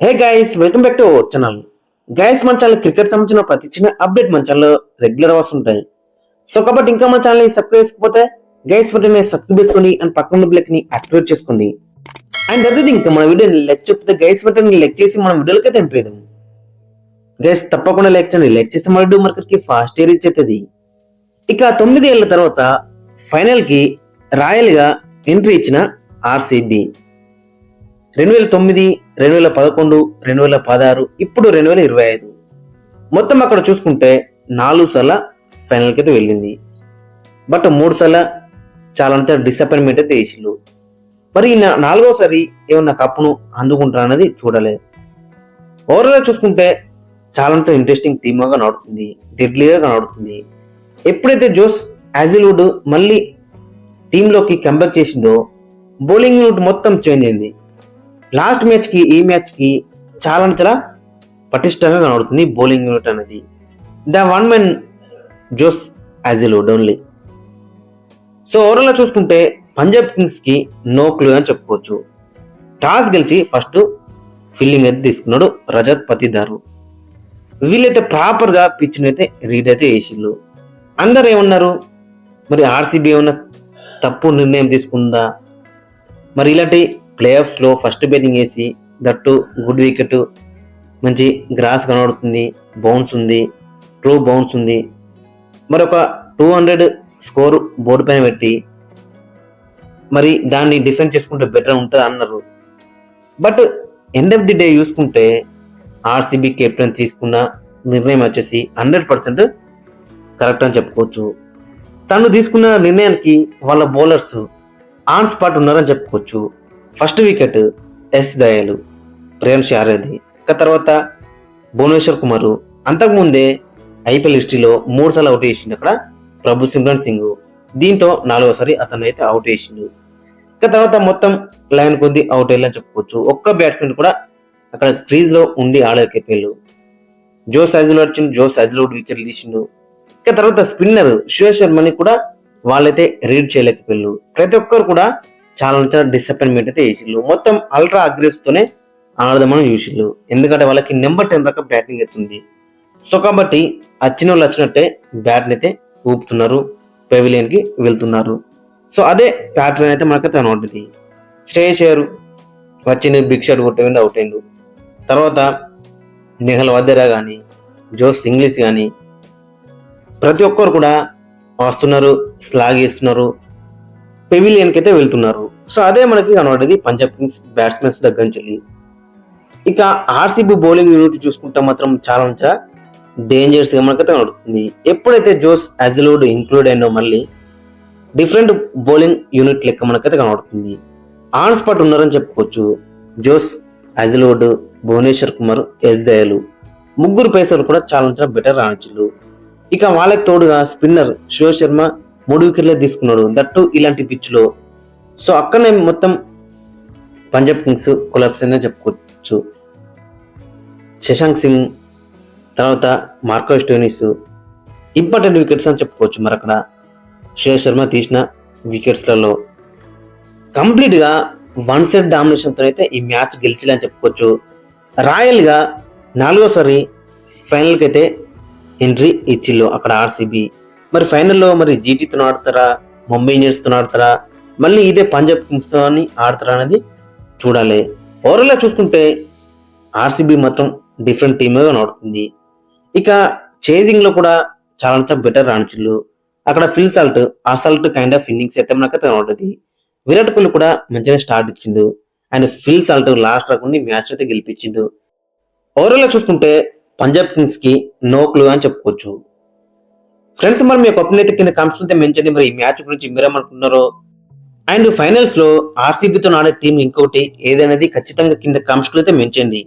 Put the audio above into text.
Hey guys, welcome back to our channel. Guys, మన channel cricket సంబంధించిన ప్రతి చిన్న అప్డేట్ మన ఛానల్ రెగ్యులర్ వస్తుంటాయి. సో కాబట్టి ఇంకా మన ఛానల్ సబ్స్క్రైబ్ చేసుకోకపోతే గైస్ వెంటనే సబ్స్క్రైబ్ చేసుకోండి అండ్ పక్కన బ్లెక్ ని యాక్టివేట్ చేసుకోండి. అండ్ అదే ఇంకా మన వీడియోని లైక్ చెప్తే గైస్ వెంటనే లైక్ చేసి మన వీడియోలకి అయితే ఎంట్రీ చేద్దాం. గైస్ తప్పకుండా లైక్ చేయండి. లైక్ చేస్తే మన వీడియో మార్కెట్ కి ఫాస్ట్ రీచ్ అవుతుంది. ఇక 9 ఏళ్ల తర్వాత ఫైనల్ కి రాయల్ గా ఎంట్రీ ఇచ్చిన ఆర్సీబీ 2009, 2011, 2016, ఇప్పుడు 2025 మొత్తం అక్కడ చూసుకుంటే 4 సార్ల ఫైనల్ కి అయితే వెళ్ళింది. బట్ 3 సార్ల చాలా అంత డిసప్పాయింట్మెంట్ అయితే వేసిళ్ళు. మరి 4వసారి ఏమన్నా కప్పును అందుకుంటారన్నది చూడలే. ఓవరాల్ చూసుకుంటే చాలా అంత ఇంట్రెస్టింగ్ టీమ్ గా నడుతుంది, డెడ్లీగా నడుతుంది. ఎప్పుడైతే జోస్ యాజిల్వుడ్ మళ్ళీ టీంలోకి కంబ్యాక్ చేసిండో బౌలింగ్ యూనిట్ మొత్తం చేంజ్ అయింది. లాస్ట్ మ్యాచ్ కి ఈ మ్యాచ్ కి చాలా పటిష్టంగా కనబడుతుంది బౌలింగ్ యూనిట్ అనేది. The one men Josh Hazlewood only. So overall చూసుకుంటే పంజాబ్ కింగ్స్ కి నో క్లూ అని చెప్పుకోవచ్చు. టాస్ గెలిచి ఫస్ట్ ఫీల్డింగ్ అయితే తీసుకున్నాడు రజత్ పతిదారు. వీళ్ళైతే ప్రాపర్ గా పిచ్ అయితే రీడ్ అయితే వేసిళ్ళు. అందరు ఏమన్నారు, మరి ఆర్సీబీ ఏమన్నా తప్పు నిర్ణయం తీసుకుందా, మరి ఇలాంటి ప్లే ఆఫ్స్ లో ఫస్ట్ బ్యాటింగ్ వేసి దట్టు గుడ్ వికెట్, మంచి గ్రాస్ కనబడుతుంది, బౌన్స్ ఉంది, ట్రూ బౌన్స్ ఉంది, మరి ఒక 200 స్కోర్ బోర్డు పైన పెట్టి మరి దాన్ని డిఫెండ్ చేసుకుంటే బెటర్ ఉంటుంది అన్నారు. But end of the day చూసుకుంటే ఆర్సీబీ కెప్టెన్ తీసుకున్న నిర్ణయం వచ్చేసి 100% కరెక్ట్ అని చెప్పుకోవచ్చు. తను తీసుకున్న నిర్ణయానికి వాళ్ళ బౌలర్స్ ఆన్ స్పాట్ ఉన్నారని చెప్పుకోవచ్చు. ఫస్ట్ వికెట్ ఎస్ దయాలు, ప్రియాంశ్ ఆర్యది, తర్వాత భువనేశ్వర్ కుమార్. అంతకుముందే ఐపీఎల్ హిస్టరీలో 3 సార్లు అవుట్ చేసిండు అక్కడ ప్రభు సిమ్రన్ సింగ్. దీంతో 4వసారి అతను అయితే అవుట్ చేసిండు. తర్వాత మొత్తం లైన్ కొద్ది అవుట్ అయ్యాలని చెప్పుకోవచ్చు. ఒక్క బ్యాట్స్మెన్ కూడా అక్కడ క్రీజ్ లో ఉండి ఆడలేకపోయాడు. జోస్ యాజిల్వుడ్ వికెట్లు తీసిండు. తర్వాత స్పిన్నర్ శివ శర్మని కూడా వాళ్ళైతే రీడ్ చేయలేకపోయారు. ప్రతి ఒక్కరు కూడా చాలా డిసప్పాయింట్మెంట్ అయితే వేసిళ్ళు. మొత్తం అల్ట్రా అగ్రెసివ్ తోనే ఆడదామని చూసిళ్ళు. ఎందుకంటే వాళ్ళకి నెంబర్ 10 రకం బ్యాటింగ్ అవుతుంది. సో కాబట్టి వచ్చిన వాళ్ళు వచ్చినట్టే బ్యాట్ అయితే ఊపుతున్నారు, పెవిలియన్ కి వెళ్తున్నారు. సో అదే ప్యాటర్న్ అయితే మనకైతే కనబడుతుంది. శ్రేయస్ అయ్యర్ వచ్చింది, బిగ్ షాట్ కొట్టేయండి, అవుట్ అయిండు. తర్వాత నెహల్ వద్దరా కానీ, జోస్ ఇంగ్లీష్ కానీ ప్రతి ఒక్కరు కూడా వస్తున్నారు, స్లాగ్ చేస్తున్నారు, పెవిలియన్ కి అయితే వెళ్తున్నారు. సో అదే మనకి కనబడేది పంజాబ్ కింగ్స్ బ్యాట్స్మెన్స్ దగ్గర నుంచి. ఇక ఆర్సీబీ బౌలింగ్ యూనిట్ చూసుకుంటే మాత్రం చాలా డేంజరస్ గా మనకైతే కనబడుతుంది. ఎప్పుడైతే జోస్ యాజిల్వుడ్ ఇంక్లూడ్ అయినో మళ్ళీ డిఫరెంట్ బౌలింగ్ యూనిట్ లెక్క మనకైతే కనబడుతుంది. ఆన్ స్పాట్ ఉన్నారని చెప్పుకోవచ్చు. జోస్ యాజిల్వుడ్, భువనేశ్వర్ కుమార్, ఎస్ దయాలు ముగ్గురు పేసర్లు కూడా చాలా బెటర్ రాణించారు. ఇక వాళ్ళకి తోడుగా స్పిన్నర్ శివ శర్మ 3 వికెట్లే తీసుకున్నాడు, దట్టు ఇలాంటి పిచ్ లో. సో అక్కడనే మొత్తం పంజాబ్ కింగ్స్ కొలాప్స్ అనే చెప్పుకోవచ్చు. శశాంక్ సింగ్, తర్వాత మార్కో స్టోయినిస్ ఇంపార్టెంట్ వికెట్స్ అని చెప్పుకోవచ్చు. మరి అక్కడ శివ శర్మ తీసిన వికెట్స్లలో కంప్లీట్ గా 1 సైడ్ డామినేషన్ తో అయితే ఈ మ్యాచ్ గెలిచిలని చెప్పుకోవచ్చు. రాయల్ గా 4వసారి ఫైనల్ కి అయితే ఎంట్రీ ఇచ్చిళ్ళు అక్కడ ఆర్సీబీ. మరి ఫైనల్లో మరి జీటీతో ఆడతారా, ముంబై ఇండియన్స్ తో ఆడతారా, మళ్ళీ ఇదే పంజాబ్ కింగ్స్ తో ఆడతారా అనేది చూడాలి. ఓవరాల్ చూసుకుంటే ఆర్సీబీ మొత్తం డిఫరెంట్ టీమ్ గా నడుతుంది. ఇక చేజింగ్ లో కూడా చాలా బెటర్ రాణించుళ్ళు. అక్కడ fill assault kind of innings అయితే మనకైతే ఉంటుంది. విరాట్ కోహ్లీ కూడా మంచిగా స్టార్ట్ ఇచ్చిండు అండ్ ఫిల్ సాల్ట్ లాస్ట్ రాకుండా మ్యాచ్ అయితే గెలిపించిండు. ఓవరాల్ చూసుకుంటే పంజాబ్ కింగ్స్ కి నో క్లూ అని చెప్పుకోవచ్చు. ఫ్రెండ్స్, మరి మీ ఒపీనియన్ అయితే కింద కామెంట్స్ అయితే మెన్షన్ చేయండి. మరి ఈ మ్యాచ్ గురించి మీరేమనుకుంటున్నారో అండ్ ఫైనల్స్ లో ఆర్సీబీతో ఆడే టీం ఇంకోటి ఏదైనది ఖచ్చితంగా కింద కామెంట్స్ అయితే మెన్షన్ చేయండి.